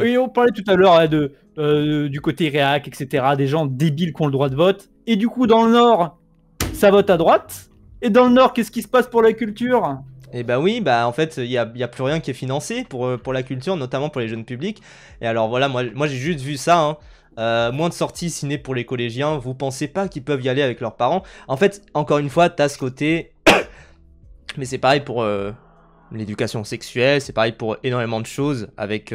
Et on parlait tout à l'heure hein, du côté réac, etc., des gens débiles qui ont le droit de vote. Et du coup, dans le Nord, ça vote à droite. Et dans le Nord, qu'est-ce qui se passe pour la culture? Et bah oui, bah en fait, il y a plus rien qui est financé pour la culture, notamment pour les jeunes publics. Et alors voilà, moi j'ai juste vu ça, hein. Moins de sorties ciné pour les collégiens, vous pensez pas qu'ils peuvent y aller avec leurs parents? En fait, encore une fois, t'as ce côté... Mais c'est pareil pour l'éducation sexuelle, c'est pareil pour énormément de choses avec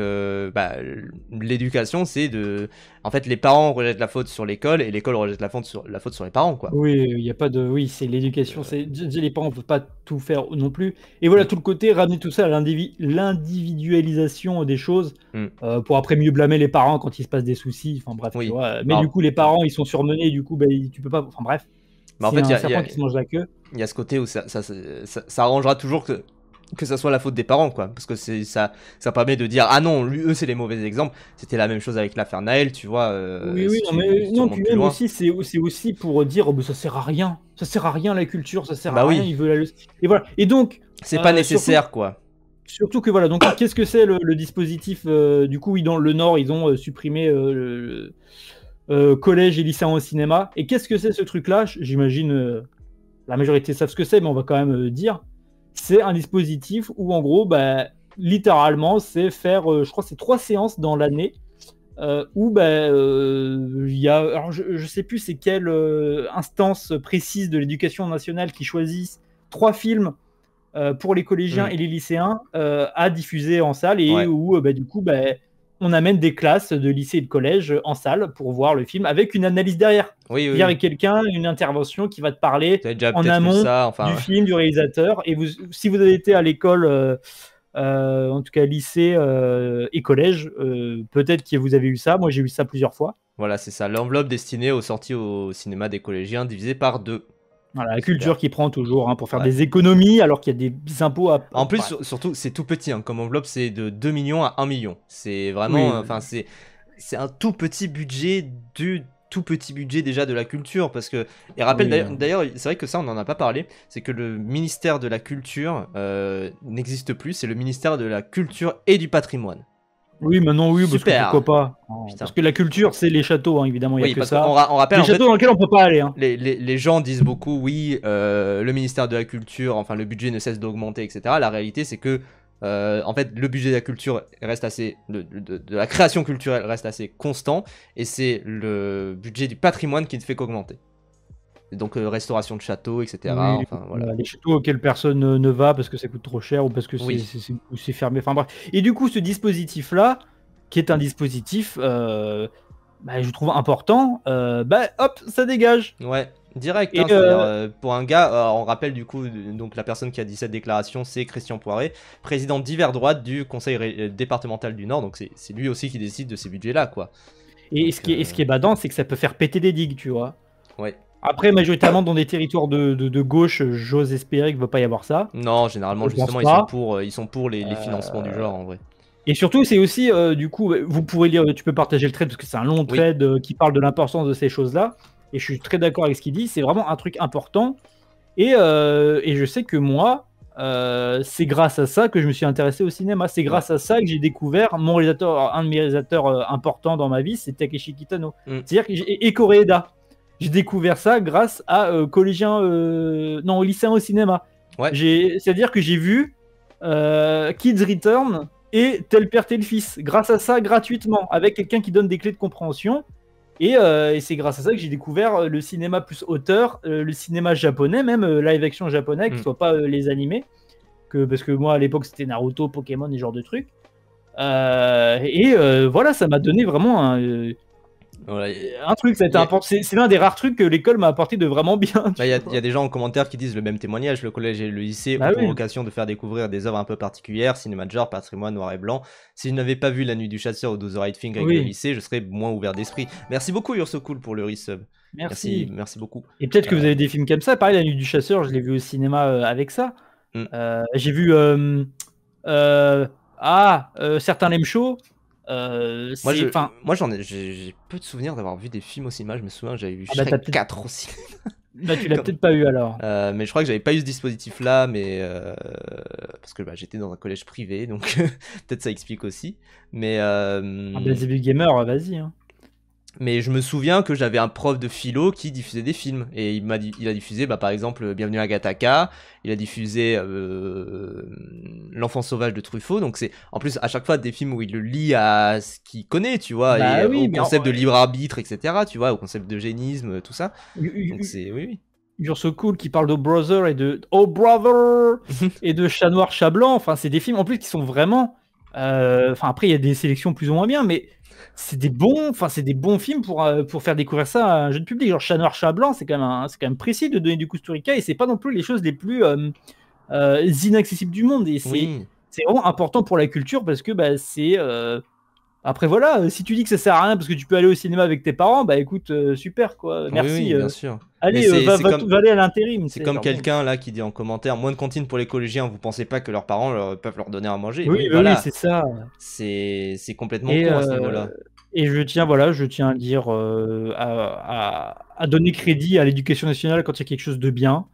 l'éducation, c'est de... En fait, les parents rejettent la faute sur l'école et l'école rejette la faute sur les parents, quoi. Oui, il y a pas de... Oui, c'est l'éducation. Les parents ne peuvent pas tout faire non plus. Et voilà, tout le côté, ramener tout ça à l'individualisation des choses pour après mieux blâmer les parents quand il se passe des soucis. Enfin bref, Oui. tu vois. Mais du coup, les parents, ils sont surmenés. Du coup, bah, tu peux pas... Enfin bref. Bah en fait, il y a un serpent qui se mange la queue. Il y a ce côté où ça arrangera toujours que ça soit la faute des parents, quoi. Parce que ça permet de dire, ah non, eux, c'est les mauvais exemples. C'était la même chose avec l'affaire Naël, tu vois. Oui, non, mais non, puis même aussi, c'est aussi pour dire, oh, bah, ça sert à rien. Ça sert à rien la culture, ça sert à rien. Ils veulent aller... Et voilà. Et donc. C'est pas nécessaire, quoi. Surtout que voilà, donc qu'est-ce que c'est le dispositif du coup, oui, dans le Nord, ils ont supprimé collège et lycéen au cinéma. Et qu'est-ce que c'est ce truc-là? J'imagine la majorité savent ce que c'est, mais on va quand même dire. C'est un dispositif où, en gros, bah, littéralement, c'est faire, je crois, c'est 3 séances dans l'année où il y a, alors je sais plus c'est quelle instance précise de l'éducation nationale qui choisissent 3 films pour les collégiens et les lycéens à diffuser en salle et où du coup on amène des classes de lycée et de collège en salle pour voir le film avec une analyse derrière. C'est-à-dire avec quelqu'un, une intervention qui va te parler en amont du film, du réalisateur. Et si vous avez été à l'école, en tout cas lycée et collège, peut-être que vous avez eu ça. Moi, j'ai eu ça plusieurs fois. Voilà, c'est ça. L'enveloppe destinée aux sorties au cinéma des collégiens divisée par 2. Voilà, la culture qui prend toujours pour faire des économies alors qu'il y a des impôts à... En plus, surtout, c'est tout petit. Hein, comme enveloppe, c'est de 2 millions à 1 million. C'est vraiment... Enfin, c'est un tout petit budget tout petit budget déjà de la culture. Parce que... Et rappelle, d'ailleurs, c'est vrai que ça, on n'en a pas parlé. C'est que le ministère de la Culture n'existe plus. C'est le ministère de la Culture et du Patrimoine. Oui, maintenant, oui, parce que pourquoi pas. Parce que la culture, c'est les châteaux, hein, évidemment, il y a que ça. On rappelle, les châteaux dans lesquels on peut pas aller. Hein. Les gens disent beaucoup, oui, le ministère de la Culture, enfin, le budget ne cesse d'augmenter, etc. La réalité, c'est que, en fait, le budget de la culture reste assez... de la création culturelle reste assez constant, et c'est le budget du patrimoine qui ne fait qu'augmenter. Donc restauration de châteaux, etc. Oui, enfin, voilà. Les châteaux auxquels personne ne va parce que ça coûte trop cher ou parce que c'est fermé. Enfin bref. Et du coup, ce dispositif-là, qui est un dispositif, je trouve important, hop, ça dégage. Ouais, direct. Hein, pour un gars, on rappelle du coup, donc la personne qui a dit cette déclaration, c'est Christian Poiré, président d'hiver droite du conseil départemental du Nord. Donc c'est lui aussi qui décide de ces budgets-là, quoi. Et donc, ce qui est badant, c'est que ça peut faire péter des digues, tu vois. Ouais. Après, majoritairement dans des territoires de gauche, j'ose espérer qu'il ne va pas y avoir ça. Non, généralement, justement, ils sont pour les financements du genre, en vrai. Et surtout, c'est aussi, du coup, vous pourrez lire, tu peux partager le trade, parce que c'est un long trade qui parle de l'importance de ces choses-là. Et je suis très d'accord avec ce qu'il dit, c'est vraiment un truc important. Et je sais que moi, c'est grâce à ça que je me suis intéressé au cinéma. C'est grâce à ça que j'ai découvert un de mes réalisateurs importants dans ma vie, c'est Takeshi Kitano. C'est-à-dire que et Koreeda. J'ai découvert ça grâce à au lycéen au cinéma. Ouais. C'est-à-dire que j'ai vu Kids Return et Tel Père Tel Fils. Grâce à ça, gratuitement, avec quelqu'un qui donne des clés de compréhension. Et c'est grâce à ça que j'ai découvert le cinéma plus auteur, le cinéma japonais, même live action japonais, qui ne soit pas les animés. Parce que moi, à l'époque, c'était Naruto, Pokémon et ce genre de trucs. Voilà, ça m'a donné vraiment un truc, c'est l'un des rares trucs que l'école m'a apporté de vraiment bien. Il y a des gens en commentaire qui disent le même témoignage. Le collège et le lycée ont pour vocation de faire découvrir des œuvres un peu particulières, cinéma de genre, patrimoine, noir et blanc. Si je n'avais pas vu La Nuit du Chasseur ou 12 Right Thing avec le lycée, je serais moins ouvert d'esprit. Merci beaucoup Ursocool pour le resub. Merci beaucoup. Et peut-être que vous avez des films comme ça. Pareil, La Nuit du Chasseur, je l'ai vu au cinéma avec ça. J'ai vu Certains l'aiment chaud. Moi, C'est, enfin, moi j'ai peu de souvenirs d'avoir vu des films au cinéma. Je me souviens que j'avais vu ah bah, t'as Shrek peut-être, 4 aussi. bah, tu l'as peut-être pas eu alors. Mais je crois que j'avais pas eu ce dispositif-là, mais parce que bah, j'étais dans un collège privé, donc peut-être ça explique aussi. Mais, Un Belzébuth Gamer, vas-y, hein. mais je me souviens que j'avais un prof de philo qui diffusait des films. Et il a diffusé, bah, par exemple, Bienvenue à Gattaca. Il a diffusé L'Enfant sauvage de Truffaut. Donc c'est en plus à chaque fois des films où il le lie à ce qu'il connaît, tu vois, Bah et oui, au mais concept de libre arbitre, etc. Tu vois, au concept d'eugénisme, tout ça. Donc c'est oui, oui. You're So Cool qui parle de Brother et de Oh Brother et de Chat Noir, Chat Blanc. Enfin, c'est des films en plus qui sont vraiment. Enfin, après, il y a des sélections plus ou moins bien, mais c'est des bons films pour faire découvrir ça à un jeune public. Genre Chat Noir, Chat Blanc, c'est quand même précis de donner du Kusturica et c'est pas non plus les choses les plus inaccessibles du monde. Et Oui. c'est vraiment important pour la culture parce que bah, c'est. Après voilà, si tu dis que ça sert à rien parce que tu peux aller au cinéma avec tes parents, bah écoute, super quoi, Oui, merci. oui, bien sûr. Mais Allez, va aller à l'intérim. c'est C'est comme genre bon. quelqu'un là qui dit en commentaire, moins de cantine pour les collégiens, vous pensez pas que leurs parents peuvent leur donner à manger? Oui, Oui, oui, voilà. c'est ça. C'est complètement Et, con à ce niveau-là. et je tiens à dire, à donner crédit à l'éducation nationale quand il y a quelque chose de bien.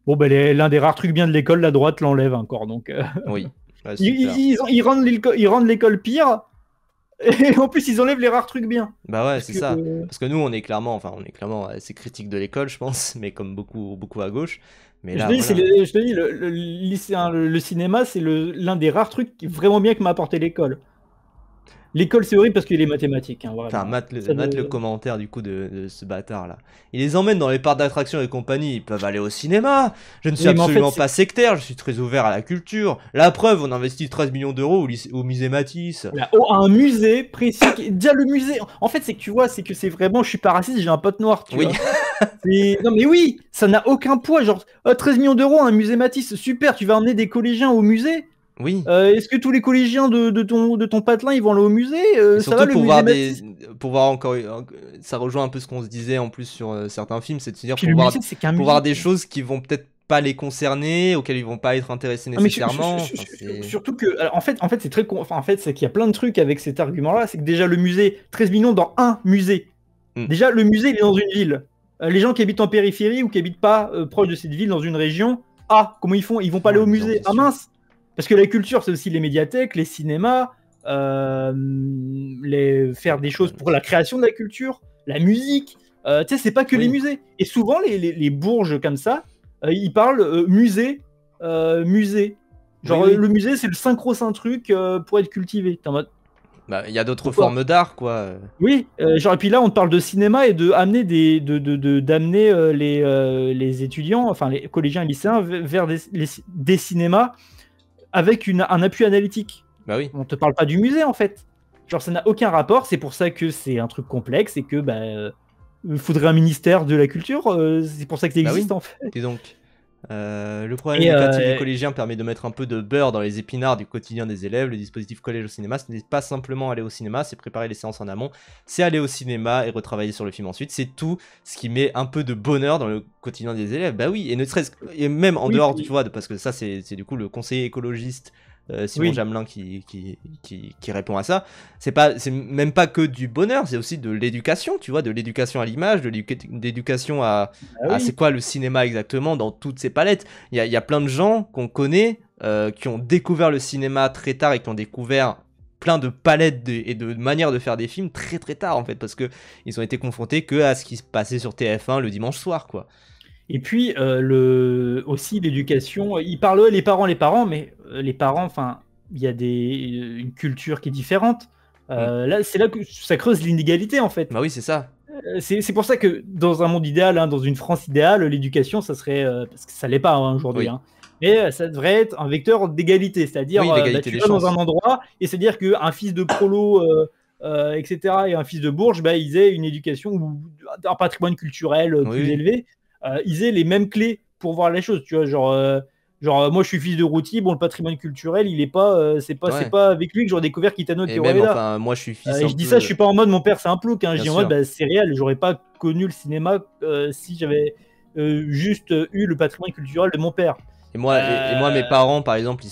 Bon, ben, l'un des rares trucs bien de l'école, la droite l'enlève encore. Donc, Oui. Ouais, super. ils rendent l'école pire. Et en plus, ils enlèvent les rares trucs bien. Bah ouais, Parce c'est que, ça. Parce que nous, on est clairement assez critique de l'école, je pense, mais comme beaucoup, beaucoup à gauche. Mais je là, te dis, voilà. je te dis le cinéma, c'est l'un des rares trucs vraiment bien que m'a apporté l'école. L'école, c'est horrible parce qu'il y a les mathématiques, hein, Enfin, vraiment. Ça mate le commentaire du coup de ce bâtard là. Il les emmène dans les parcs d'attractions et compagnie, ils peuvent aller au cinéma. Je ne suis Oui, mais en fait, absolument pas sectaire, je suis très ouvert à la culture. La preuve, on investit 13 millions d'euros au musée Matisse. un musée précis. Déjà, le musée, en fait, c'est que tu vois, c'est que c'est vraiment, je suis pas raciste, j'ai un pote noir, tu Oui, vois. Non, mais oui, ça n'a aucun poids. Genre, 13 millions d'euros, un musée Matisse, super, tu vas emmener des collégiens au musée. oui. Est-ce que tous les collégiens de ton patelin, ils vont aller au musée? Et Ça va, surtout le pour musée voir Matisse? pour voir encore, ça rejoint un peu ce qu'on se disait en plus sur certains films, c'est de se dire Puis le musée, c'est qu'un pour voir musée, des quoi. choses qui vont peut-être pas les concerner, auxquelles ils vont pas être intéressés Ah, mais nécessairement. Enfin, c'est surtout que, alors, en fait, c'est très enfin, en fait, c'est qu'il y a plein de trucs avec cet argument-là. C'est que déjà, le musée, 13 millions dans un musée. Hmm. Déjà, le musée, il est dans une ville. Les gens qui habitent en périphérie ou qui habitent pas proche de cette ville, dans une région, comment ils font? Ils vont pas aller Ouais, au mais non, musée. bien Ah sûr. mince! Parce que la culture, c'est aussi les médiathèques, les cinémas, faire des choses pour la création de la culture, la musique. Tu sais, c'est pas que les Oui, musées. Et souvent, les bourges comme ça, ils parlent musée. oui, Genre, oui. le musée, c'est le synchro-saint truc pour être cultivé. T'es en mode, Bah, il y a d'autres pourquoi? formes d'art, quoi. Oui, genre, et puis là, on te parle de cinéma et de amener d'amener les étudiants, enfin les collégiens et lycéens, vers des cinémas avec un appui analytique. Bah oui. On te parle pas du musée en fait. Genre, ça n'a aucun rapport. C'est pour ça que c'est un truc complexe et que bah, faudrait un ministère de la culture. C'est pour ça que ça Bah oui. existe en fait. Et donc, le programme Et éducatif des collégiens permet de mettre un peu de beurre dans les épinards du quotidien des élèves. Le dispositif collège au cinéma, ce n'est pas simplement aller au cinéma, c'est préparer les séances en amont, c'est aller au cinéma et retravailler sur le film ensuite. C'est tout ce qui met un peu de bonheur dans le quotidien des élèves. Bah oui, et ne serait-ce et même en oui, dehors, puis- tu vois, parce que ça, c'est du coup le conseiller écologiste. Simon oui, Jamelin qui répond à ça. C'est même pas que du bonheur, c'est aussi de l'éducation, tu vois, de l'éducation à l'image, de l'éducation bah c'est oui. quoi le cinéma exactement dans toutes ces palettes. Il y a plein de gens qu'on connaît qui ont découvert le cinéma très tard et qui ont découvert plein de palettes et de manières de faire des films très très tard en fait parce que ils ont été confrontés que à ce qui se passait sur TF1 le dimanche soir quoi. Et puis aussi l'éducation. Ils parlent les parents, mais les parents, enfin, il y a une culture qui est différente. Mm. Là, c'est là que ça creuse l'inégalité en fait. Bah oui c'est ça. C'est pour ça que dans un monde idéal, hein, dans une France idéale, l'éducation, ça serait, parce que ça l'est pas hein, aujourd'hui, Oui. hein, mais ça devrait être un vecteur d'égalité, c'est-à-dire Oui bah, l'égalité tu des vas dans un chances. endroit et c'est-à-dire qu'un fils de prolo, etc., et un fils de bourge, bah, ils aient une éducation ou un patrimoine culturel Oui plus oui. élevé, ils aient les mêmes clés pour voir les choses, tu vois, moi je suis fils de routier, bon le patrimoine culturel il est pas, c'est Ouais. pas avec lui que j'aurais découvert Kitano et Et même Rueda. enfin moi je suis fils Et un je dis ça, je peu suis pas en mode mon père c'est un plouc, hein. Je bien dis en mode sûr. bah, c'est réel, j'aurais pas connu le cinéma si j'avais juste eu le patrimoine culturel de mon père. Et moi, mes parents, par exemple, ils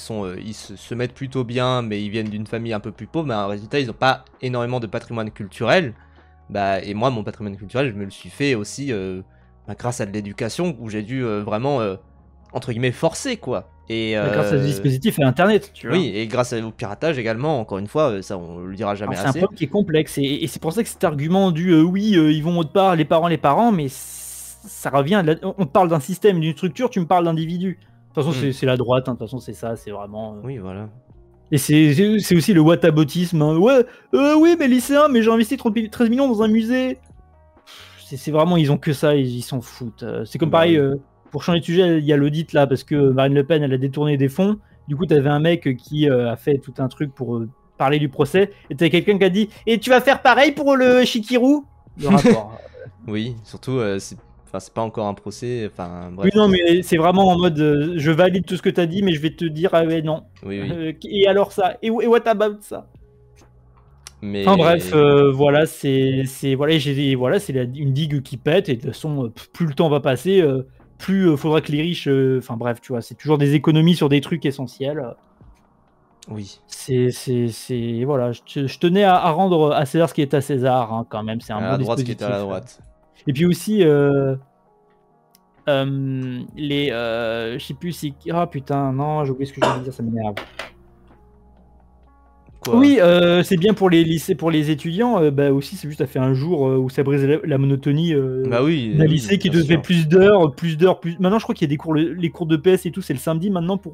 se mettent plutôt bien, mais ils viennent d'une famille un peu plus pauvre. Bah, en résultat, ils n'ont pas énormément de patrimoine culturel. Bah, et moi, mon patrimoine culturel, je me le suis fait aussi bah, grâce à de l'éducation, où j'ai dû vraiment, entre guillemets, forcer, quoi. Et Grâce à des dispositifs et Internet, tu vois. oui, et grâce au piratage également, encore une fois, ça, on le dira jamais C'est un assez. problème qui est complexe. Et c'est pour ça que cet argument du oui, ils vont autre part, les parents, mais ça revient. On te parle d'un système, d'une structure, tu me parles d'individus. De toute façon, c'est la droite, hein, de toute façon, c'est ça, c'est vraiment. Oui, voilà. Et c'est aussi le whataboutisme. Hein. Ouais, oui, mais lycéen, mais j'ai investi 13 millions dans un musée. C'est vraiment, ils ont que ça, ils s'en foutent. C'est comme Bah pareil, oui. pour changer de sujet, il y a l'audit là, parce que Marine Le Pen, elle a détourné des fonds. Du coup, t'avais un mec qui a fait tout un truc pour parler du procès. Et t'avais quelqu'un qui a dit et tu vas faire pareil pour le Chikirou. Le rapport. Oui, surtout, c'est pas encore un procès, enfin, bref. Oui, non, mais c'est vraiment en mode je valide tout ce que t'as dit, mais je vais te dire ah ouais, non. Oui, oui. Et alors ça et what about ça? Mais... Enfin bref, voilà, voilà, c'est une digue qui pète et de toute façon, plus le temps va passer, plus faudra que les riches, enfin bref, tu vois, c'est toujours des économies sur des trucs essentiels. Oui. Voilà, je tenais à rendre à César ce qui est à César, hein, quand même, c'est un À bon la droite, ce qui dispositif. était à la droite. Et puis aussi, je sais plus si... Ah putain, non, j'ai oublié ce que je voulais dire, ça m'énerve. Quoi? Oui, c'est bien pour les lycées, pour les étudiants. Bah aussi, c'est juste, ça fait un jour où ça brise la monotonie Bah oui, d'un oui, lycée qui bien te fait sûr. plus d'heures. Maintenant, je crois qu'il y a des cours, les cours de PS et tout, c'est le samedi maintenant pour.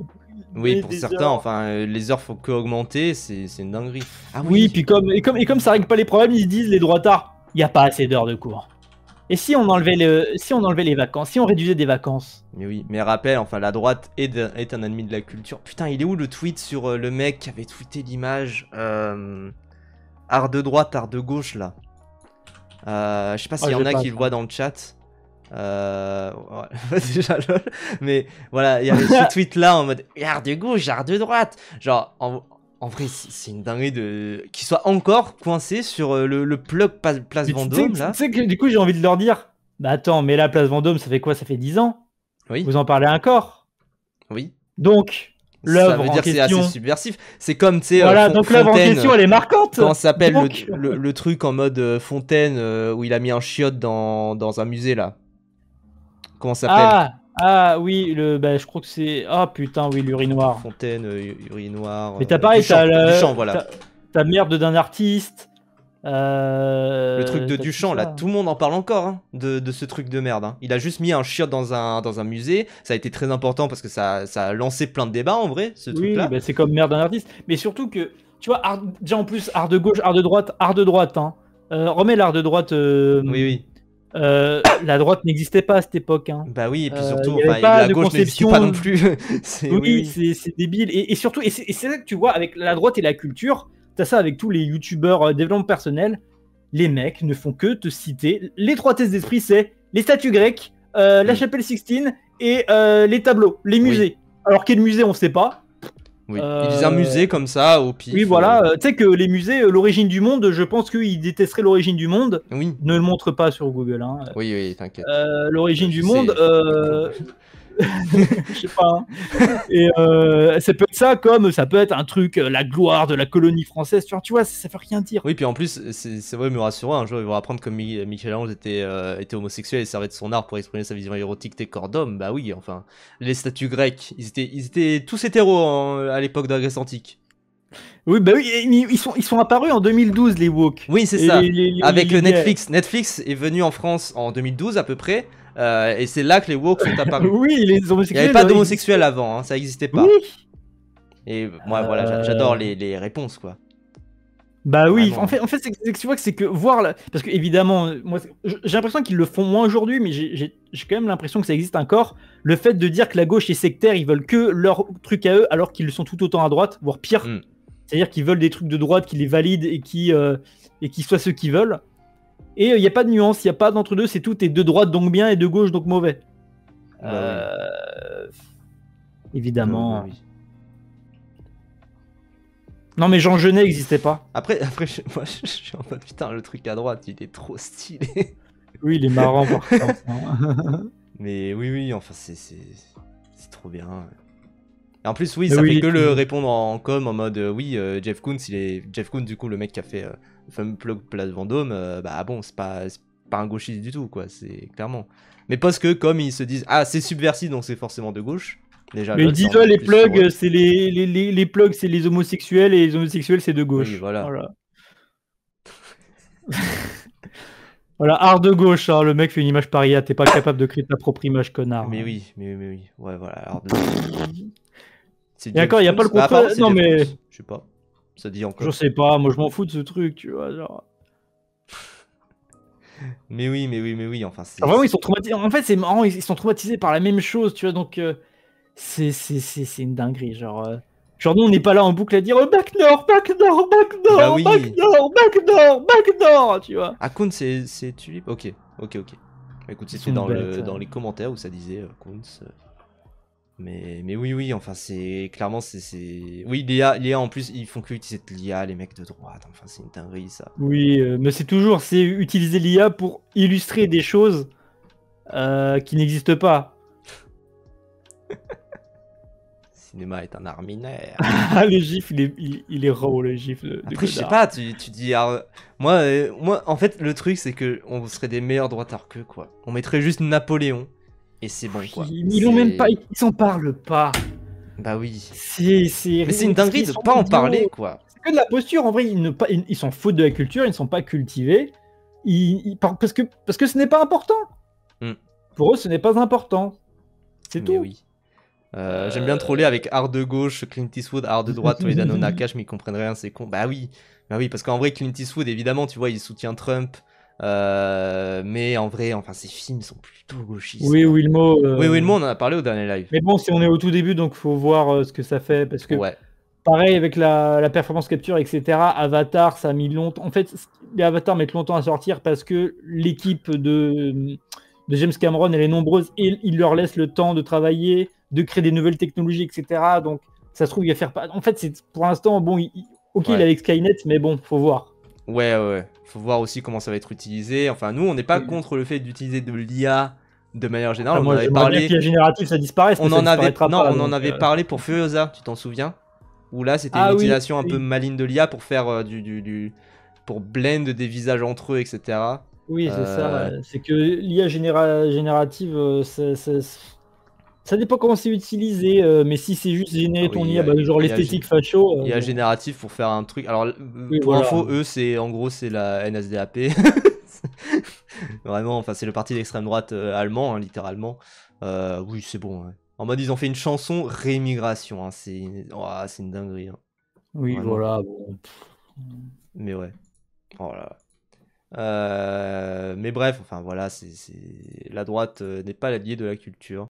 Oui, donner pour des certains, heures. enfin, les heures faut que augmenter, c'est une dinguerie. Ah Oui, oui. puis comme ça règle pas les problèmes, ils se disent les droitards, il y a pas assez d'heures de cours. Et si on enlevait les vacances, si on réduisait des vacances. Mais oui, mais rappel, enfin, la droite est un ennemi de la culture. Putain, il est où le tweet sur le mec qui avait tweeté l'image art de droite, art de gauche, là. Je sais pas s'il y Oh, en j'ai a pas qui le ça. voient dans le chat. Ouais, déjà lol. Mais voilà, il y avait ce tweet là en mode art de gauche, art de droite. Genre, en vrai, c'est une dinguerie de. Qu'il soit encore coincé sur le plug place Mais Vendôme tu là. sais que du coup, j'ai envie de leur dire, bah attends, mais la place Vendôme, ça fait quoi? Ça fait 10 ans. Oui, Vous en parlez encore. oui. Donc, Ça l'œuvre veut en dire que c'est assez question. subversif. C'est comme, tu sais, Voilà, donc l'œuvre en Fontaine. question, elle est marquante. Comment ça s'appelle Donc, le truc en mode Fontaine où il a mis un chiotte dans un musée là. Comment ça s'appelle? oui, je crois que c'est. Ah putain, oui, l'urinoir. Fontaine, urinoir. Mais t'as pareil, Duchamp, voilà. t'as merde d'un artiste. Le truc de T'as tout Duchamp, là, ça. tout le monde en parle encore hein, de ce truc de merde. Hein. Il a juste mis un chiotte dans un musée. Ça a été très important parce que ça a lancé plein de débats en vrai, ce Oui, truc-là. bah, c'est comme merde d'un artiste. Mais surtout que, tu vois, déjà en plus, art de gauche, art de droite. Hein. Remets l'art de droite. Oui, oui. La droite n'existait pas à cette époque. Hein. Bah oui, et puis Il surtout, n'y avait enfin, pas la de gauche n'existait conception. pas non plus. Oui, Oui, oui. c'est débile. Et surtout, et c'est là que tu vois, avec la droite et la culture, t'as ça avec tous les youtubeurs développement personnel. Les mecs ne font que te citer. Les trois thèses d'esprit, c'est les statues grecques, la chapelle Sixtine et les tableaux, les musées. Alors quel musée, on sait pas. Oui, ils disent un musée comme ça, au pif. Oui, voilà. Tu sais que les musées, l'origine du monde, je pense qu'ils détesteraient l'origine du monde. Oui. Ne le montre pas sur Google. Hein. Oui, oui, t'inquiète. L'origine Je du sais, monde. Je sais pas. Hein. Et ça peut être ça, comme ça peut être un truc, la gloire de la colonie française. Tu vois, ça veut rien dire. Oui, puis en plus, c'est vrai, me rassurant, un jour ils vont apprendre que Michel-Ange était homosexuel et servait de son art pour exprimer sa vision érotique des corps d'homme. Bah oui, enfin, les statues grecques, ils étaient tous hétéros à l'époque de la Grèce antique. Oui, bah oui, ils sont apparus en 2012, les woke. Oui, c'est Et ça. les Avec gays. Netflix. Netflix est venu en France en 2012 à peu près. Et c'est là que les woke sont apparus. Oui, les Il n'y homosexuels. avait pas d'homosexuels avant, hein, ça n'existait pas. Oui. Et moi, voilà, j'adore les réponses, quoi. Bah oui, Vraiment. en fait c'est que tu vois que c'est que voir parce que évidemment, moi j'ai l'impression qu'ils le font moins aujourd'hui, mais j'ai quand même l'impression que ça existe encore. Le fait de dire que la gauche est sectaire, ils veulent que leur truc à eux, alors qu'ils le sont tout autant à droite, voire pire. C'est-à-dire qu'ils veulent des trucs de droite qui les valident et qui soient ceux qu'ils veulent. Et il n'y a pas de nuance, il n'y a pas d'entre-deux, c'est tout est de droite donc bien et de gauche donc mauvais. Bah Évidemment. Oui. Non mais Jean Genet n'existait pas. Après moi je suis en mode putain, le truc à droite il est trop stylé. Oui, il est marrant par contre. Mais oui, enfin C'est trop bien. Ouais. Et en plus, oui, Mais ça fait oui, que le répondre en com en mode oui, Jeff Koons, Jeff Koons, du coup, le mec qui a fait le fameux plug Place Vendôme, bah bon, c'est pas un gauchiste du tout, quoi, c'est clairement. Mais parce que, comme ils se disent, ah, c'est subversif, donc c'est forcément de gauche, déjà, mais ils lol, ça disent en ouais, dit les plus sur eux. plugs, c'est les plugs, c'est les homosexuels et les homosexuels, c'est de Oui, gauche. voilà. Voilà. Voilà, art de gauche, hein, le mec fait une image paria, t'es pas capable de créer ta propre image, connard. Mais Hein. oui, mais oui. Ouais, voilà, alors de gauche. C'est Et encore, Jeff il n'y a Koons? pas le Bah, apparemment, contraire. c'est Non, Jeff Koons. mais Je sais pas. Ça dit je encore. sais pas, moi je m'en fous de ce truc, tu vois. Genre. Mais oui, enfin, Ah, vraiment, ils sont traumatisés. En fait, c'est marrant, ils sont traumatisés par la même chose, tu vois. Donc, c'est une dinguerie. Genre, nous, on n'est pas là en boucle à dire Back Nord, Back Nord, Back Bah Nord, Back oui. Nord, Back Nord, Back Nord, tu vois. Ah, Koons, c'est Tulip? Ok. Bah, écoute, Ils c'était sont bêtes. dans les commentaires où ça disait Koons. Mais oui, enfin, c'est clairement, Oui, l'IA, en plus, ils font que utiliser de l'IA, les mecs de droite. Enfin, c'est une dinguerie, ça. Oui, mais c'est utiliser l'IA pour illustrer des choses qui n'existent pas. Le cinéma est un art minaire. Ah, le gif, il est raw, le gif de Après, je sais Godard. pas, tu dis. Moi, en fait, le truc, c'est que on serait des meilleurs droitards qu'eux, quoi. On mettrait juste Napoléon, et c'est bon, quoi. Ils l'ont même pas, ils s'en parlent pas. Bah oui. C'est Mais c'est une parce dinguerie qu'ils de sont pas en parler, idiots. quoi. C'est que de la posture, en vrai, ils s'en foutent de la culture, ils ne sont pas cultivés. Parce que ce n'est pas important. Hmm. Pour eux, ce n'est pas important. C'est Mais tout. oui. J'aime bien troller avec art de gauche, Clint Eastwood, art de droite, Toledano Nakash, mais ils comprennent rien, c'est con. Bah oui, parce qu'en vrai, Clint Eastwood, évidemment, tu vois, il soutient Trump. Mais en vrai, enfin, ses films sont plutôt gauchistes, Oui, quoi. Wilmo. Oui, le monde, on en a parlé au dernier live. Mais bon, si on est au tout début, donc faut voir ce que ça fait. Parce que, Ouais. pareil, avec la performance capture, etc., Avatar, ça a mis longtemps. En fait, les Avatars mettent longtemps à sortir parce que l'équipe de James Cameron, elle est nombreuse et il leur laisse le temps de travailler, de créer des nouvelles technologies, etc. Donc, ça se trouve, il va faire pas. En fait, pour l'instant, bon, ok, il est Ouais. avec Skynet, mais bon, faut voir. Ouais. Faut voir aussi comment ça va être utilisé. Enfin, nous, on n'est pas contre le fait d'utiliser de l'IA de manière générale. Enfin, On en moi, avait j'aimerais bien que parlé. l'IA générative, ça disparaisse, mais On ça en avait. disparaîtra Non, pas. on en Donc, avait parlé pour Furiosa, tu t'en souviens? Où là, c'était une ah oui, utilisation un peu oui. maligne de l'IA pour faire pour blend des visages entre eux, etc. Oui, c'est ça. C'est que l'IA générative, ça dépend comment c'est utilisé. Mais si c'est juste Ah générer ton oui, IA, bah, genre l'esthétique facho. IA Bon, génératif pour faire un truc. Alors, oui, pour voilà. info, eux, en gros, c'est la NSDAP. Vraiment, enfin, c'est le parti d'extrême droite allemand, hein, littéralement. Oui, c'est bon. Ouais. En mode, ils ont fait une chanson rémigration. Hein, c'est une dinguerie. Hein. Oui, Vraiment. voilà. Bon. Mais ouais. Oh là là. Mais bref, enfin voilà, la droite n'est pas l'allié de la culture.